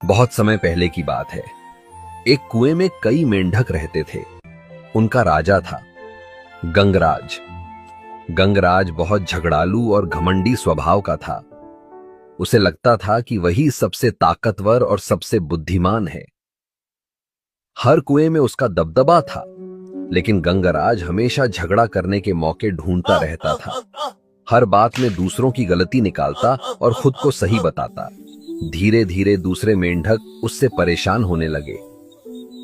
बहुत समय पहले की बात है। एक कुएं में कई मेंढक रहते थे। उनका राजा था गंगराज। गंगराज बहुत झगड़ालू और घमंडी स्वभाव का था। उसे लगता था कि वही सबसे ताकतवर और सबसे बुद्धिमान है। हर कुएं में उसका दबदबा था, लेकिन गंगराज हमेशा झगड़ा करने के मौके ढूंढता रहता था। हर बात में दूसरों की गलती निकालता और खुद को सही बताता। धीरे धीरे दूसरे मेंढक उससे परेशान होने लगे,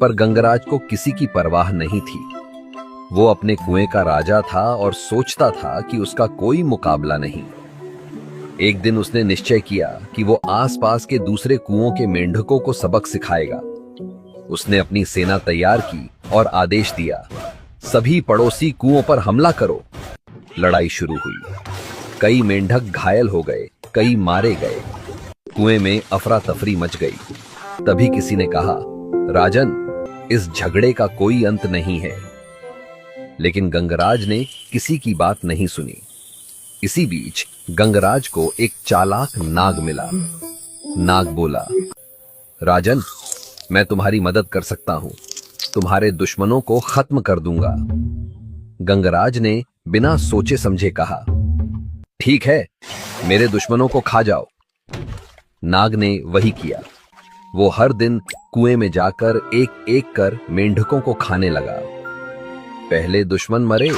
पर गंगराज को किसी की परवाह नहीं थी। वो अपने कुएं का राजा था और सोचता था कि उसका कोई मुकाबला नहीं। एक दिन उसने निश्चय किया कि वो आसपास के दूसरे कुओं के मेंढकों को सबक सिखाएगा। उसने अपनी सेना तैयार की और आदेश दिया, सभी पड़ोसी कुओं पर हमला करो। लड़ाई शुरू हुई। कई मेंढक घायल हो गए, कई मारे गए। कुएं में अफरा तफरी मच गई। तभी किसी ने कहा, राजन, इस झगड़े का कोई अंत नहीं है। लेकिन गंगराज ने किसी की बात नहीं सुनी। इसी बीच गंगराज को एक चालाक नाग मिला। नाग बोला, राजन, मैं तुम्हारी मदद कर सकता हूं। तुम्हारे दुश्मनों को खत्म कर दूंगा। गंगराज ने बिना सोचे समझे कहा, ठीक है, मेरे दुश्मनों को खा जाओ। नाग ने वही किया। वो हर दिन कुएं में जाकर एक एक कर मेंढकों को खाने लगा। पहले दुश्मन मरे,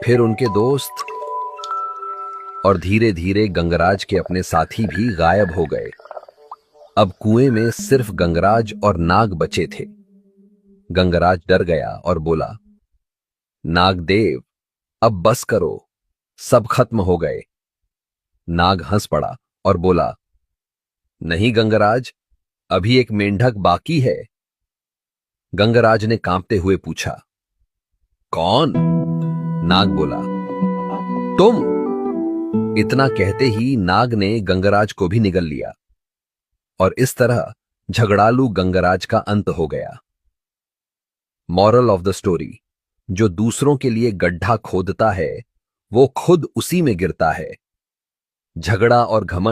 फिर उनके दोस्त, और धीरे धीरे गंगराज के अपने साथी भी गायब हो गए। अब कुएं में सिर्फ गंगराज और नाग बचे थे। गंगराज डर गया और बोला, नागदेव, अब बस करो, सब खत्म हो गए। नाग हंस पड़ा और बोला, नहीं गंगराज, अभी एक मेंढक बाकी है। गंगराज ने कांपते हुए पूछा, कौन? नाग बोला, तुम। इतना कहते ही नाग ने गंगराज को भी निगल लिया, और इस तरह झगड़ालू गंगराज का अंत हो गया। मॉरल ऑफ द स्टोरी, जो दूसरों के लिए गड्ढा खोदता है, वो खुद उसी में गिरता है। झगड़ा और घमंड